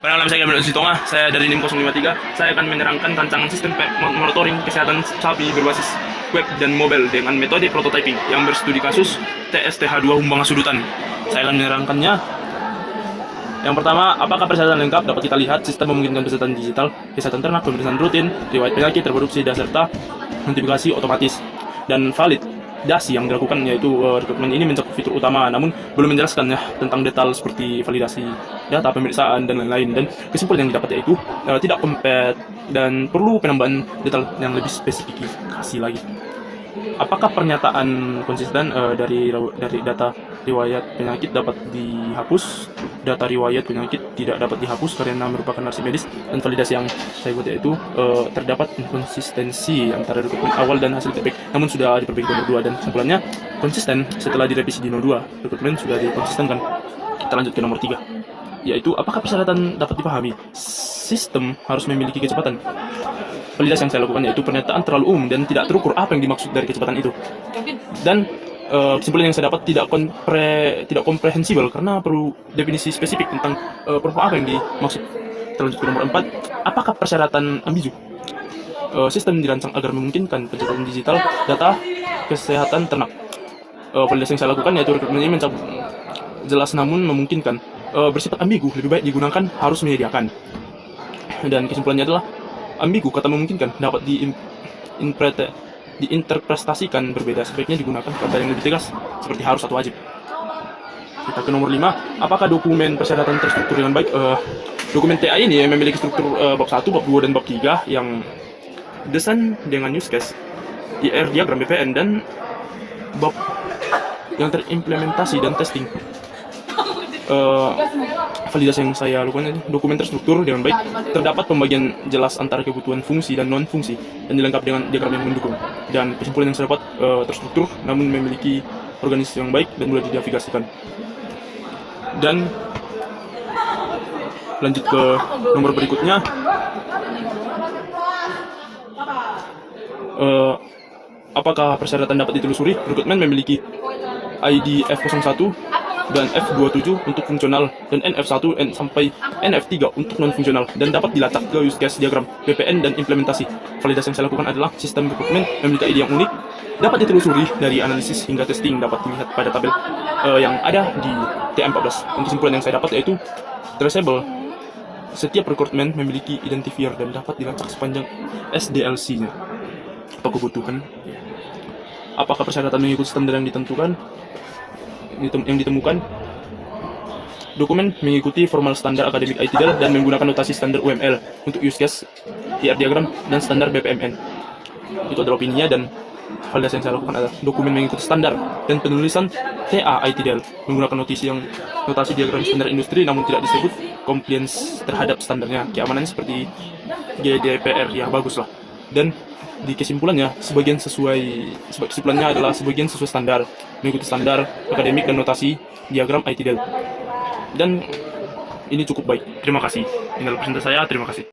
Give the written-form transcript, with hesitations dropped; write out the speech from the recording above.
Perkenalkan saya Gabriel Sitonga, saya dari NIM 053. Saya akan menerangkan rancangan sistem monitoring kesehatan sapi berbasis web dan mobile dengan metode prototyping yang berstudi kasus TSTH2 Humbangan Sudutan. Saya akan menerangkannya. Yang pertama, apakah persyaratan lengkap? Dapat kita lihat sistem memungkinkan kesehatan digital, kesehatan ternak, pemeriksaan rutin, riwayat penyakit, reproduksi, dan serta notifikasi otomatis dan valid. Validasi yang dilakukan yaitu rekrutmen ini mencakup fitur utama, namun belum menjelaskan ya tentang detail seperti validasi data, pemeriksaan dan lain-lain. Dan kesimpulan yang didapat yaitu tidak kompet dan perlu penambahan detail yang lebih spesifikasi lagi. Apakah pernyataan konsisten dari data riwayat penyakit dapat dihapus? Data riwayat penyakit tidak dapat dihapus karena merupakan arsip medis, dan validasi yang saya buat yaitu terdapat inkonsistensi antara rekrutmen awal dan hasil TPK, namun sudah diperbaiki nomor 2, dan kesimpulannya konsisten setelah direvisi di nomor 2, rekrutmen sudah dikonsistenkan. Kita lanjut ke nomor 3, yaitu apakah persyaratan dapat dipahami? Sistem harus memiliki kecepatan. Validasi yang saya lakukan yaitu pernyataan terlalu umum dan tidak terukur apa yang dimaksud dari kecepatan itu. Dan kesimpulan yang saya dapat tidak komprehensibel karena perlu definisi spesifik tentang apa yang dimaksud. Terlanjut ke nomor 4, apakah persyaratan ambigu? Sistem dirancang agar memungkinkan pencatatan digital data kesehatan ternak. Validasi yang saya lakukan yaitu rekrutmen ini mencakup jelas namun memungkinkan, bersifat ambigu, lebih baik digunakan, harus menyediakan. Dan kesimpulannya adalah ambigu, kata memungkinkan, dapat diinterpretasikan berbeda, sebaiknya digunakan kata yang lebih tegas seperti harus atau wajib. Kita ke nomor 5, apakah dokumen persyaratan terstruktur dengan baik? Dokumen TA ini memiliki struktur bab 1, bab 2, dan bab 3 yang desain dengan use case, IR diagram BPN, dan bab yang terimplementasi dan testing. Validasi yang saya lakukan ini dokumen terstruktur dengan baik, terdapat pembagian jelas antara kebutuhan fungsi dan non fungsi, dan dilengkapi dengan diagram yang mendukung. Dan kesimpulan yang saya dapat terstruktur namun memiliki organisasi yang baik dan mudah dinavigasikan. Dan lanjut ke nomor berikutnya, apakah persyaratan dapat ditelusuri? Rekrutmen memiliki ID F01 dan F27 untuk fungsional, dan NF1 sampai NF3 untuk non-fungsional, dan dapat dilacak ke use case, diagram, BPN, dan implementasi. Validasi yang saya lakukan adalah sistem rekrutmen memiliki ID yang unik, dapat ditelusuri dari analisis hingga testing, dapat dilihat pada tabel yang ada di TM14. Dan kesimpulan yang saya dapat yaitu traceable. Setiap rekrutmen memiliki identifier dan dapat dilacak sepanjang SDLC-nya. Apa kebutuhan? Apakah persyaratan mengikuti standar yang ditentukan? Yang ditemukan, dokumen mengikuti formal standar akademik ITDL dan menggunakan notasi standar UML untuk use case, IR diagram, dan standar BPMN. Itu adalah opininya, dan validasi yang saya lakukan adalah dokumen mengikuti standar dan penulisan TA ITDL menggunakan notasi diagram standar industri, namun tidak disebut compliance terhadap standarnya. Keamanannya seperti GDPR, ya bagus lah. Dan di kesimpulannya, kesimpulannya adalah sebagian sesuai standar, mengikuti standar akademik dan notasi diagram ITDL. Dan ini cukup baik. Terima kasih. Tinggal presentasi saya. Terima kasih.